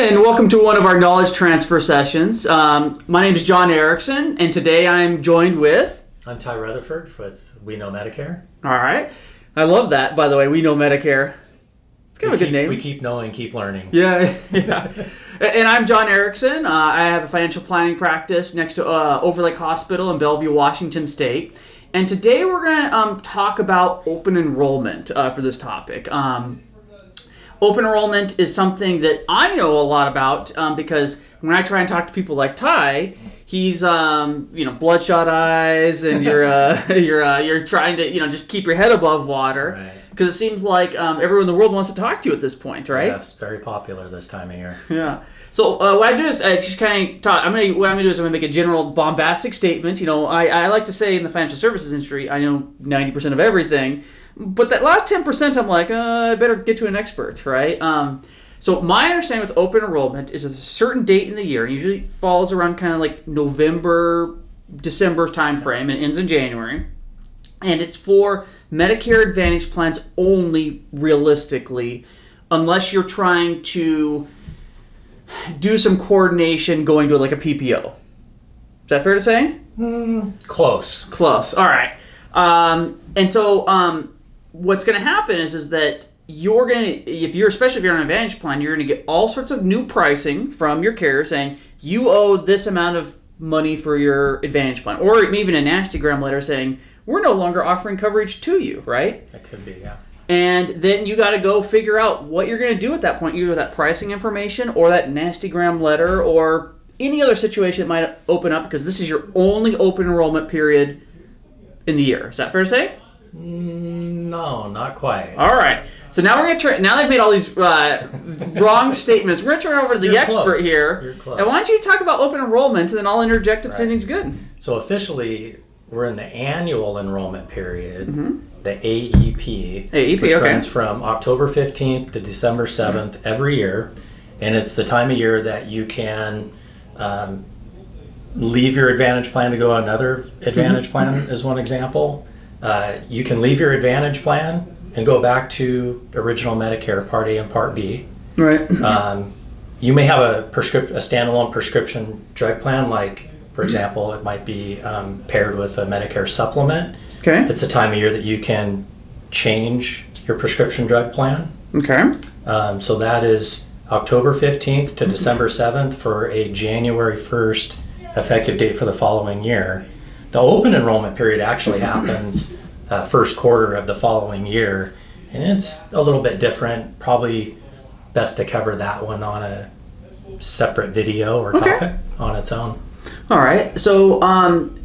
And welcome to one of our knowledge transfer sessions. My name is John Erickson, and today I'm joined with... I'm Ty Rutherford with We Know Medicare. All right. I love that, by the way, We Know Medicare. It's kind of a good name. We keep knowing, keep learning. Yeah. And I'm John Erickson. I have a financial planning practice next to Overlake Hospital in Bellevue, Washington State. And today we're going to talk about open enrollment for this topic. Open enrollment is something that I know a lot about because when I try and talk to people like Ty, he's bloodshot eyes, and you're trying to just keep your head above water, because it seems like everyone in the world wants to talk to you at this point, right? Yes, very popular this time of year. Yeah. So what I do is I just kind of talk. I'm gonna make a general bombastic statement. I like to say in the financial services industry, I know 90% of everything. But that last 10%, I'm like, I better get to an expert, right? So my understanding with open enrollment is at a certain date in the year, usually falls around kind of like November, December timeframe, and ends in January. And it's for Medicare Advantage plans only, realistically, unless you're trying to do some coordination going to like a PPO. Is that fair to say? Close. All right. And so what's going to happen is that you're going to, especially if you're on an Advantage plan, you're going to get all sorts of new pricing from your carrier saying you owe this amount of money for your Advantage plan, or even a nastygram letter saying we're no longer offering coverage to you, right? That could be, yeah. And then you got to go figure out what you're going to do at that point, either with that pricing information or that nastygram letter or any other situation that might open up, because this is your only open enrollment period in the year. Is that fair to say? No, not quite. All right. So now we're going to turn. Now they've made all these wrong statements. We're going to turn over to the expert here. You're close. And why don't you talk about open enrollment, and then I'll interject if anything's good. So officially, we're in the annual enrollment period, the AEP, which runs from October 15th to December 7th every year, and it's the time of year that you can leave your Advantage plan to go another Advantage plan, as one example. You can leave your Advantage plan and go back to original Medicare Part A and Part B. Right. You may have a standalone prescription drug plan, like, for example, it might be paired with a Medicare supplement. Okay. It's a time of year that you can change your prescription drug plan. Okay. So that is October 15th to December 7th for a January 1st effective date for the following year. The open enrollment period actually happens first quarter of the following year, and it's a little bit different. Probably best to cover that one on a separate video or topic on its own. All right. So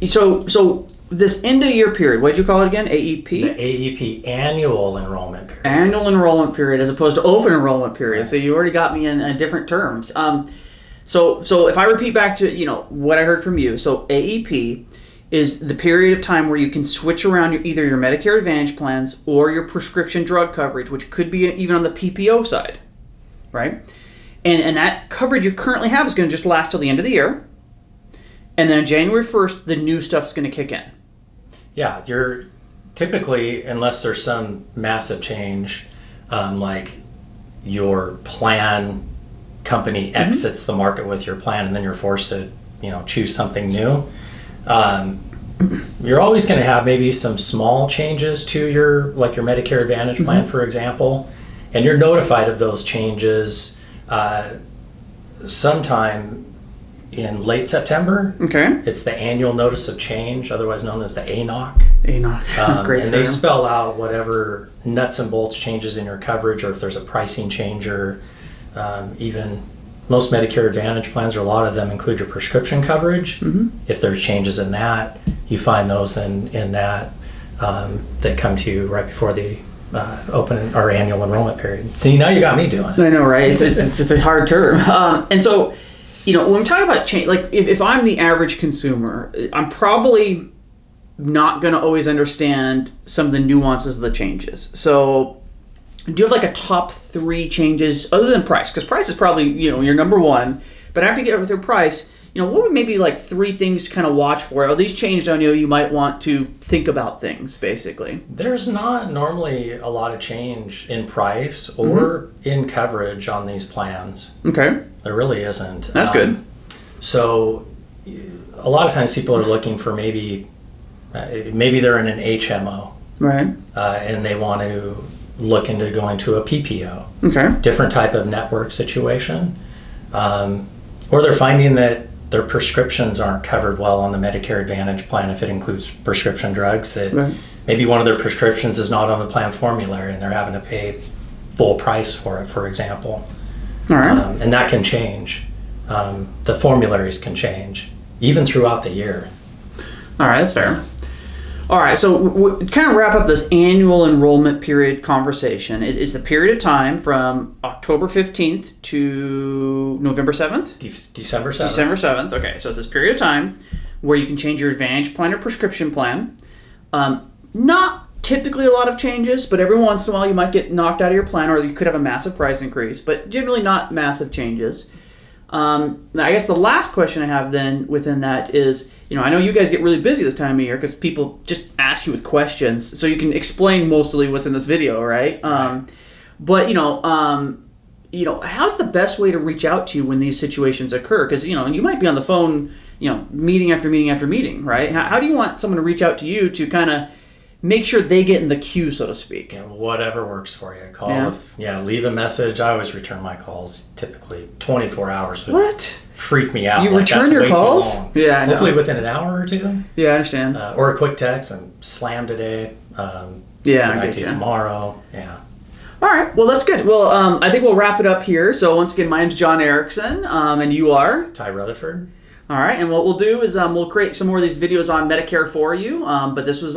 so this end of year period, what did you call it again? AEP? The AEP, annual enrollment period. Annual enrollment period as opposed to open enrollment period. Right. So you already got me in different terms. So if I repeat back to what I heard from you, so AEP is the period of time where you can switch around either your Medicare Advantage plans or your prescription drug coverage, which could be even on the PPO side, right? And that coverage you currently have is going to just last till the end of the year. And then on January 1st, the new stuff's going to kick in. Yeah, you're typically, unless there's some massive change, like your plan company exits the market with your plan, and then you're forced to, choose something new. You're always going to have maybe some small changes to your Medicare Advantage plan, for example, and you're notified of those changes sometime in late September. Okay. It's the annual notice of change, otherwise known as the ANOC. ANOC, great term. And they spell out whatever nuts and bolts changes in your coverage, or if there's a pricing change, or even most Medicare Advantage plans, or a lot of them, include your prescription coverage. If there's changes in that, you find those in that that come to you right before the open or annual enrollment period. See, now you got me doing it. I know, right? It's a hard term. And so, when we talk about change, like if I'm the average consumer, I'm probably not going to always understand some of the nuances of the changes. So do you have like a top 3 changes other than price? Because price is probably, your number one. But after you get through price, what would maybe like 3 things to kind of watch for? Oh, these changed on you. You might want to think about things, basically. There's not normally a lot of change in price or in coverage on these plans. Okay. There really isn't. That's good. So a lot of times people are looking for maybe they're in an HMO. Right. And they want to look into going to a PPO. Okay. Different type of network situation. Or they're finding that their prescriptions aren't covered well on the Medicare Advantage plan if it includes prescription drugs. That maybe one of their prescriptions is not on the plan formulary and they're having to pay full price for it, for example. All right. And that can change. The formularies can change, even throughout the year. All right, that's fair. All right, so kind of wrap up this annual enrollment period conversation. It's the period of time from October 15th to November 7th? December 7th. December 7th. Okay, so it's this period of time where you can change your Advantage plan or prescription plan. Not typically a lot of changes, but every once in a while you might get knocked out of your plan, or you could have a massive price increase, but generally not massive changes. I guess the last question I have then within that is, I know you guys get really busy this time of year because people just ask you with questions, so you can explain mostly what's in this video, right? But how's the best way to reach out to you when these situations occur? Because you might be on the phone, meeting after meeting after meeting, right? How do you want someone to reach out to you to kind of make sure they get in the queue, so to speak? Yeah, whatever works for you. Call. Leave a message. I always return my calls. Typically 24 hours would freak me out. You return your calls? Too long. Yeah, I know. Hopefully within an hour or two. Yeah, I understand. Or a quick text and slam today. I get you. Tomorrow. Yeah. All right. Well, that's good. Well, I think we'll wrap it up here. So once again, my name's John Erickson, and you are? Ty Rutherford. All right, and what we'll do is we'll create some more of these videos on Medicare for you, but this was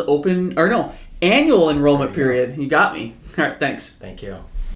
annual enrollment period. You got me. All right, thanks. Thank you.